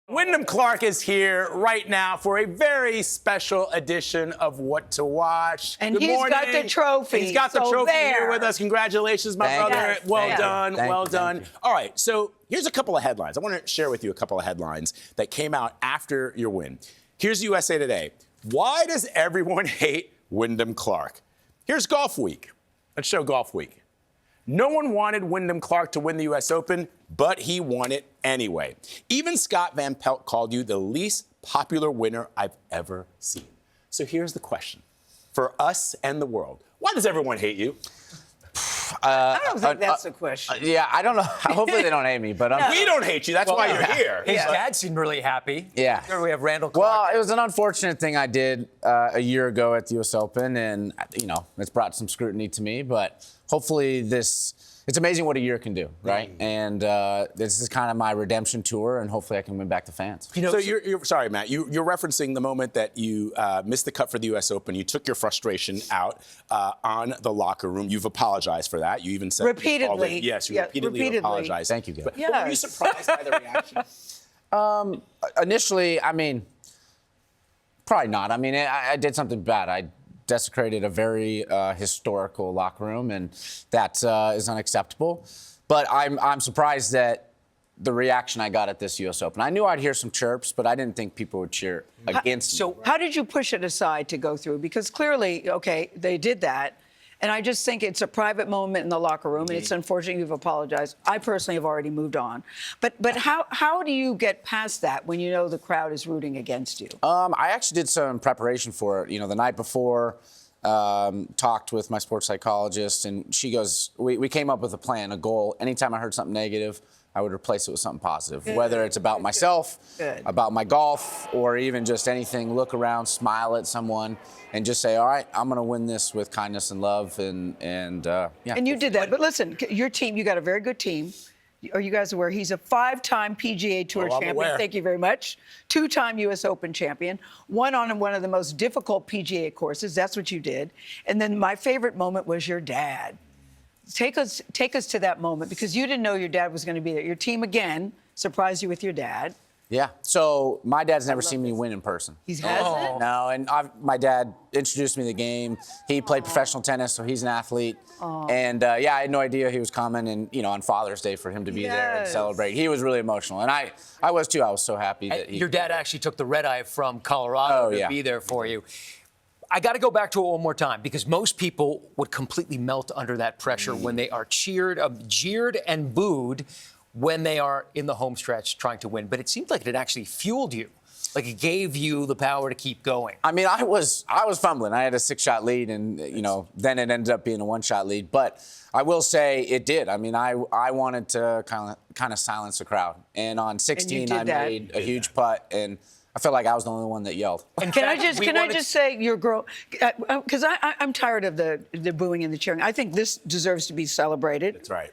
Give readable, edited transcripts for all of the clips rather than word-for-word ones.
Wyndham Clark is here right now for a very special edition of What to Watch. And Good he's morning. got the trophy. He's got the So trophy there. here with us. Congratulations, my Thank brother. you. Well Thank done. you. Well Thank done. you. All right, so here's a couple of headlines. I want to share with you a couple of headlines that came out after your win. Here's USA Today. Why does everyone hate Wyndham Clark? Here's Golf Week. Let's show Golf Week. No one wanted Wyndham Clark to win the U.S. Open, but he won it anyway. Even Scott Van Pelt called you the least popular winner I've ever seen. So here's the question. For us and the world, why does everyone hate you? I don't think that's the question. Yeah, I don't know. Hopefully they don't hate me, but We don't hate you. That's why you're here. His dad seemed really happy. Yeah. Here we have Randall Clark. Well, it was an unfortunate thing I did a year ago at the U.S. Open, and it's brought some scrutiny to me. But hopefully it's amazing what a year can do, right? And this is kind of my redemption tour, and hopefully I can win back the fans. So you're sorry, Matt. You're referencing the moment that you missed the cut for the U.S. Open. You took your frustration out on the locker room. You've apologized for that. You even said Repeatedly. Yes, you Yeah, repeatedly repeatedly. apologized. Thank you, Gayle. But were you surprised by the reaction? Initially, probably not. I did something bad. I desecrated a very historical locker room, and that is unacceptable. But I'm surprised that the reaction I got at this U.S. Open. I knew I'd hear some chirps, but I didn't think people would cheer against me. So How did you push it aside to go through? Because clearly, okay, they did that. And I just think it's a private moment in the locker room, and it's unfortunate you've apologized. I personally have already moved on. But how do you get past that when you know the crowd is rooting against you? I actually did some preparation for it. The night before, talked with my sports psychologist, and she goes, we came up with a plan, a goal. Anytime I heard something negative, I would replace it with something positive, whether it's about myself, about my golf, or even just anything. Look around, smile at someone, and just say, all right, I'm going to win this with kindness and love, and yeah. And you did that. But listen, your team, you got a very good team. Are you guys aware? He's a 5-time PGA Tour I'm champion. aware. Thank you very much. 2-time U.S. Open champion. Won on one of the most difficult PGA courses. That's what you did. And then my favorite moment was your dad. Take us to that moment, because you didn't know your dad was going to be there. Your team, again, surprised you with your dad. Yeah. So my dad's never seen me win in person. He hasn't? No, and my dad introduced me to the game. He played professional tennis, so he's an athlete. And yeah, I had no idea he was coming, and on Father's Day for him to be there and Yes. celebrate. He was really emotional, and I was too. I was so happy that he. your dad actually took the red eye from Colorado to be there for you. I got to go back to it one more time, because most people would completely melt under that pressure when they are jeered and booed when they are in the home stretch trying to win. But it seemed like it actually fueled you. Like it gave you the power to keep going. I was fumbling. I had a 6-shot lead, and then it ended up being a 1-shot lead. But I will say it did. I wanted to kind of silence the crowd, and on 16 I made a huge putt, and I felt like I was the only one that yelled. And can I just say your girl, because I'm tired of the booing and the cheering. I think this deserves to be celebrated. That's right.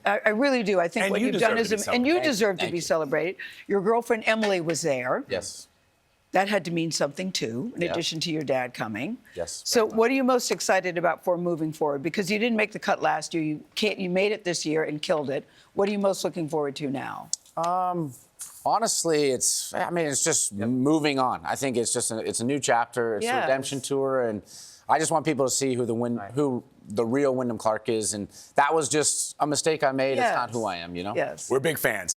I really do. I think And what you you've done deserve is, to be and you celebrated. deserve to Thank be you. celebrated. Your girlfriend Emily was there. Yes. That had to mean something too, in Yeah. addition to your dad coming. Yes, So very much. what are you most excited about for moving forward? Because you didn't make the cut last year. You made it this year and killed it. What are you most looking forward to now? Honestly, it's just moving on. I think it's a new chapter. It's a redemption tour, and I just want people to see who the real Wyndham Clark is, and that was just a mistake I made. Yes. It's not who I am, Yes. We're big fans.